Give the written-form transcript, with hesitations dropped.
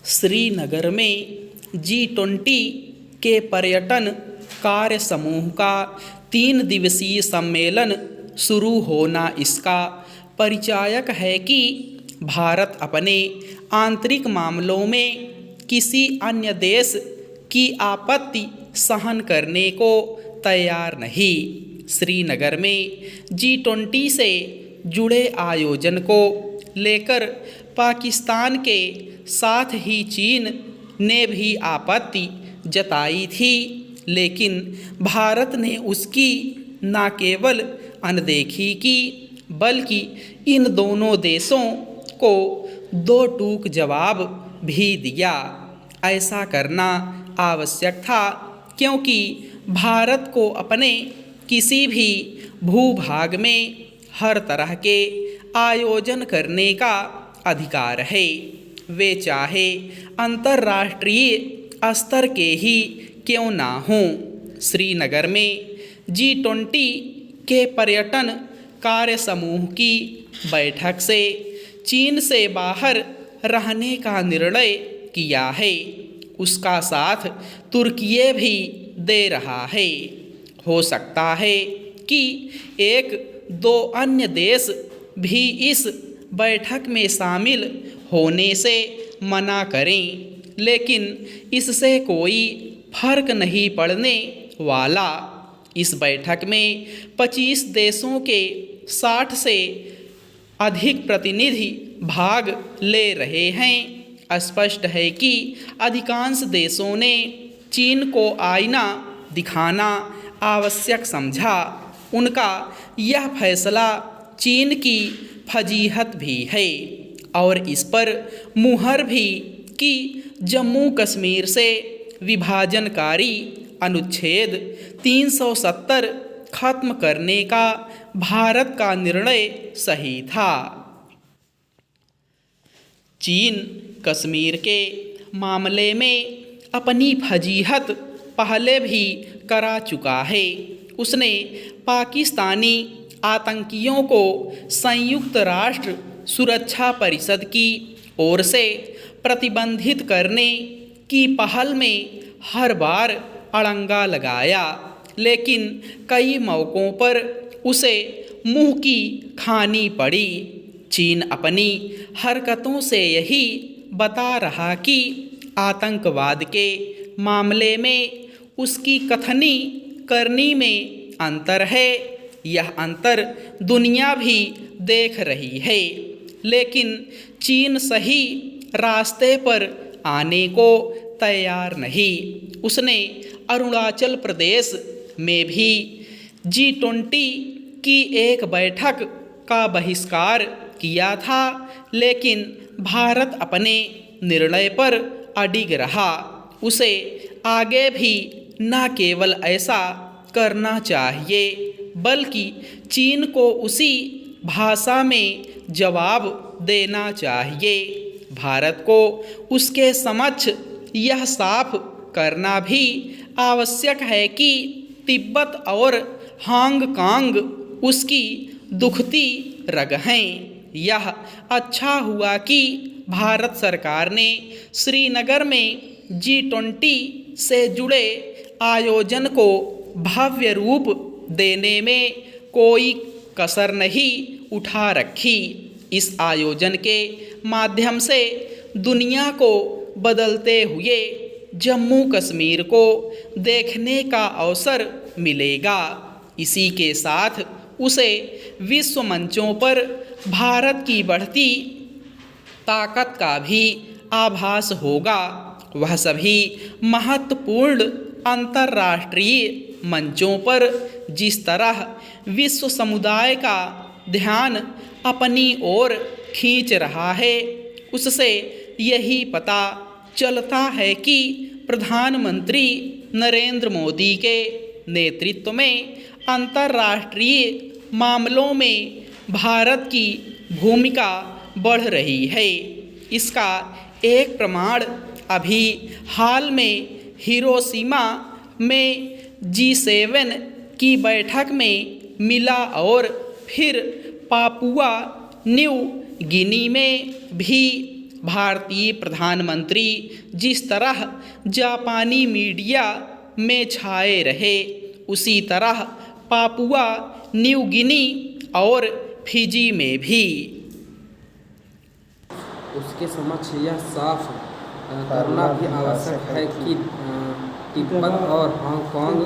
श्रीनगर में G20 के पर्यटन कार्य समूह का 3 दिवसीय सम्मेलन शुरू होना इसका परिचायक है कि भारत अपने आंतरिक मामलों में किसी अन्य देश की आपत्ति सहन करने को तैयार नहीं। श्रीनगर में G20 से जुड़े आयोजन को लेकर पाकिस्तान के साथ ही चीन ने भी आपत्ति जताई थी, लेकिन भारत ने उसकी न केवल अनदेखी की बल्कि इन दोनों देशों को दो टूक जवाब भी दिया। ऐसा करना आवश्यक था क्योंकि भारत को अपने किसी भी भूभाग में हर तरह के आयोजन करने का अधिकार है, वे चाहे अंतर्राष्ट्रीय स्तर के ही क्यों ना हों। श्रीनगर में G20 के पर्यटन कार्य समूह की बैठक से चीन से बाहर रहने का निर्णय किया है, उसका साथ तुर्की भी दे रहा है। हो सकता है कि 1-2 अन्य देश भी इस बैठक में शामिल होने से मना करें, लेकिन इससे कोई फर्क नहीं पड़ने वाला। इस बैठक में 25 देशों के 60 से अधिक प्रतिनिधि भाग ले रहे हैं। स्पष्ट है कि अधिकांश देशों ने चीन को आईना दिखाना आवश्यक समझा। उनका यह फैसला चीन की फजीहत भी है और इस पर मुहर भी कि जम्मू कश्मीर से विभाजनकारी अनुच्छेद 370 खत्म करने का भारत का निर्णय सही था। चीन कश्मीर के मामले में अपनी फजीहत पहले भी करा चुका है। उसने पाकिस्तानी आतंकियों को संयुक्त राष्ट्र सुरक्षा परिषद की ओर से प्रतिबंधित करने की पहल में हर बार अड़ंगा लगाया, लेकिन कई मौक़ों पर उसे मुंह की खानी पड़ी। चीन अपनी हरकतों से यही बता रहा कि आतंकवाद के मामले में उसकी कथनी करनी में अंतर है। यह अंतर दुनिया भी देख रही है, लेकिन चीन सही रास्ते पर आने को तैयार नहीं। उसने अरुणाचल प्रदेश में भी G20 की एक बैठक का बहिष्कार किया था, लेकिन भारत अपने निर्णय पर अडिग रहा। उसे आगे भी न केवल ऐसा करना चाहिए बल्कि चीन को उसी भाषा में जवाब देना चाहिए। भारत को उसके समक्ष यह साफ करना भी आवश्यक है कि तिब्बत और हांगकांग उसकी दुखती रग हैं। यह अच्छा हुआ कि भारत सरकार ने श्रीनगर में G20 से जुड़े आयोजन को भव्य रूप देने में कोई कसर नहीं उठा रखी। इस आयोजन के माध्यम से दुनिया को बदलते हुए जम्मू कश्मीर को देखने का अवसर मिलेगा। इसी के साथ उसे विश्व मंचों पर भारत की बढ़ती ताकत का भी आभास होगा। वह सभी महत्वपूर्ण अंतर्राष्ट्रीय मंचों पर जिस तरह विश्व समुदाय का ध्यान अपनी ओर खींच रहा है, उससे यही पता चलता है कि प्रधानमंत्री नरेंद्र मोदी के नेतृत्व में अंतर्राष्ट्रीय मामलों में भारत की भूमिका बढ़ रही है। इसका एक प्रमाण अभी हाल में हिरोशिमा में G7 की बैठक में मिला और फिर पापुआ न्यू गिनी में भी भारतीय प्रधानमंत्री जिस तरह जापानी मीडिया में छाए रहे, उसी तरह पापुआ न्यू गिनी और फिजी में भी। उसके समक्ष यह साफ करना भी आवश्यक है कि तिब्बत और हांगकांग